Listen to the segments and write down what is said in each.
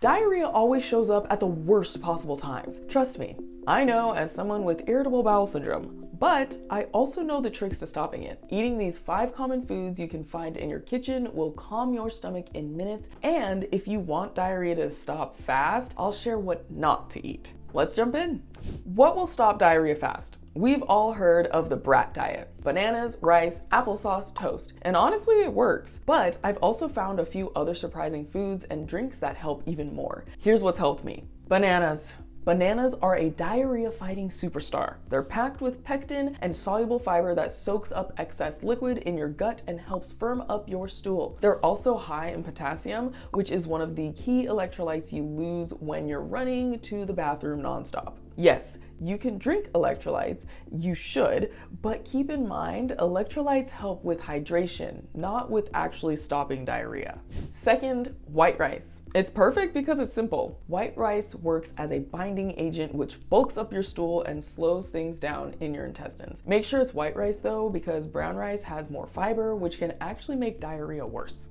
Diarrhea always shows up at the worst possible times. Trust me, I know as someone with irritable bowel syndrome. But I also know the tricks to stopping it. Eating these 5 common foods you can find in your kitchen will calm your stomach in minutes. And if you want diarrhea to stop fast, I'll share what not to eat. Let's jump in. What will stop diarrhea fast? We've all heard of the brat diet. Bananas, rice, applesauce, toast. And honestly, it works. But I've also found a few other surprising foods and drinks that help even more. Here's what's helped me. Bananas. Bananas are a diarrhea-fighting superstar. They're packed with pectin and soluble fiber that soaks up excess liquid in your gut and helps firm up your stool. They're also high in potassium, which is one of the key electrolytes you lose when you're running to the bathroom nonstop. Yes, you can drink electrolytes, you should, but keep in mind, electrolytes help with hydration, not with actually stopping diarrhea. Second, white rice. It's perfect because it's simple. White rice works as a binding agent which bulks up your stool and slows things down in your intestines. Make sure it's white rice though, because brown rice has more fiber, which can actually make diarrhea worse.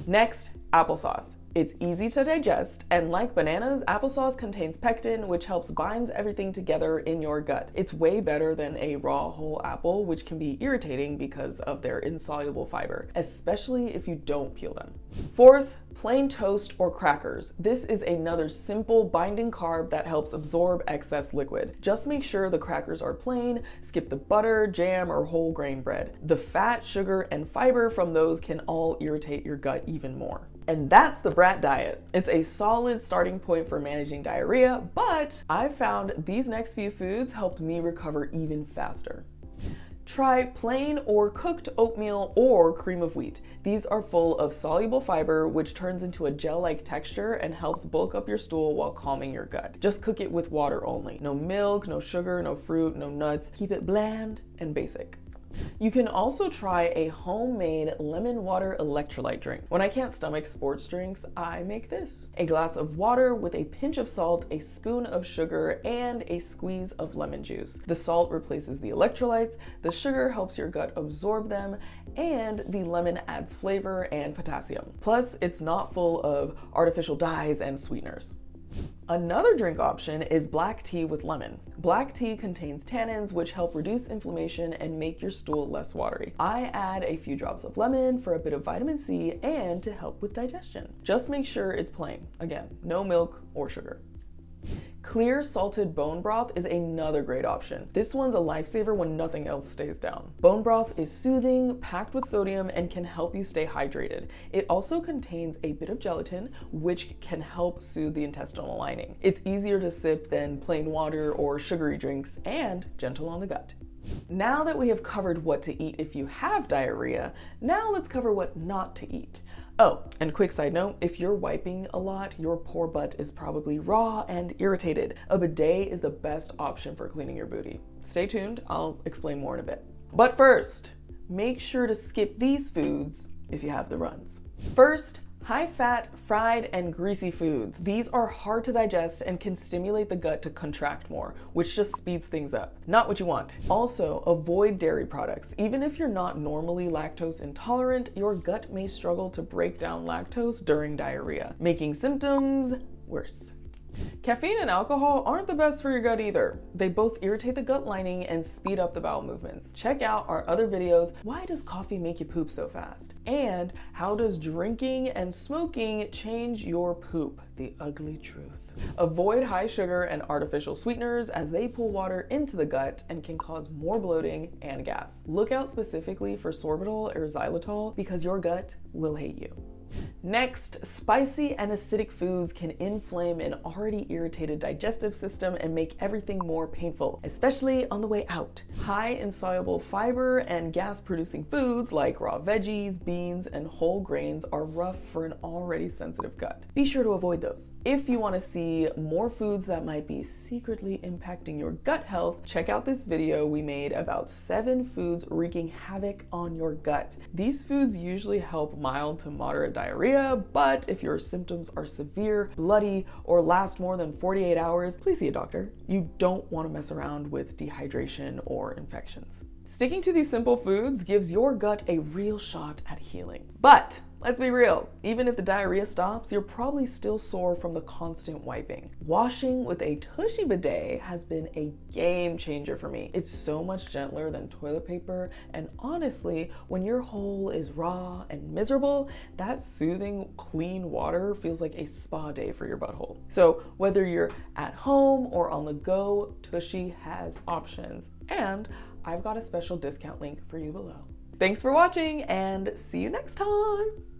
Next, applesauce. It's easy to digest, and like bananas, applesauce contains pectin, which helps binds everything together in your gut. It's way better than a raw whole apple, which can be irritating because of their insoluble fiber, especially if you don't peel them. Fourth, plain toast or crackers. This is another simple binding carb that helps absorb excess liquid. Just make sure the crackers are plain, skip the butter, jam, or whole grain bread. The fat, sugar, and fiber from those can all irritate your gut even more. And that's the brat diet. It's a solid starting point for managing diarrhea, but I've found these next few foods helped me recover even faster. Try plain or cooked oatmeal or cream of wheat. These are full of soluble fiber, which turns into a gel-like texture and helps bulk up your stool while calming your gut. Just cook it with water only. No milk, no sugar, no fruit, no nuts. Keep it bland and basic. You can also try a homemade lemon water electrolyte drink. When I can't stomach sports drinks, I make this. A glass of water with a pinch of salt, a spoon of sugar, and a squeeze of lemon juice. The salt replaces the electrolytes, the sugar helps your gut absorb them, and the lemon adds flavor and potassium. Plus, it's not full of artificial dyes and sweeteners. Another drink option is black tea with lemon. Black tea contains tannins which help reduce inflammation and make your stool less watery. I add a few drops of lemon for a bit of vitamin C and to help with digestion. Just make sure it's plain. Again, no milk or sugar. Clear salted bone broth is another great option. This one's a lifesaver when nothing else stays down. Bone broth is soothing, packed with sodium, and can help you stay hydrated. It also contains a bit of gelatin, which can help soothe the intestinal lining. It's easier to sip than plain water or sugary drinks, and gentle on the gut. Now that we have covered what to eat if you have diarrhea, now let's cover what not to eat. Oh, and quick side note, if you're wiping a lot, your poor butt is probably raw and irritated. A bidet is the best option for cleaning your booty. Stay tuned, I'll explain more in a bit. But first, make sure to skip these foods if you have the runs. First, high-fat, fried, and greasy foods. These are hard to digest and can stimulate the gut to contract more, which just speeds things up. Not what you want. Also, avoid dairy products. Even if you're not normally lactose intolerant, your gut may struggle to break down lactose during diarrhea, making symptoms worse. Caffeine and alcohol aren't the best for your gut either. They both irritate the gut lining and speed up the bowel movements. Check out our other videos, Why Does Coffee Make You Poop So Fast? And How Does Drinking and Smoking Change Your Poop? The Ugly Truth. Avoid high sugar and artificial sweeteners as they pull water into the gut and can cause more bloating and gas. Look out specifically for sorbitol or xylitol because your gut will hate you. Next, spicy and acidic foods can inflame an already irritated digestive system and make everything more painful, especially on the way out. High in soluble fiber and gas-producing foods like raw veggies, beans, and whole grains are rough for an already sensitive gut. Be sure to avoid those. If you want to see more foods that might be secretly impacting your gut health, check out this video we made about 7 foods wreaking havoc on your gut. These foods usually help mild to moderate diarrhea, but if your symptoms are severe, bloody, or last more than 48 hours, please see a doctor. You don't want to mess around with dehydration or infections. Sticking to these simple foods gives your gut a real shot at healing. But Let's be real, even if the diarrhea stops, you're probably still sore from the constant wiping. Washing with a TUSHY bidet has been a game changer for me. It's so much gentler than toilet paper, and honestly, when your hole is raw and miserable, that soothing, clean water feels like a spa day for your butthole. So whether you're at home or on the go, TUSHY has options, and I've got a special discount link for you below. Thanks for watching, and see you next time!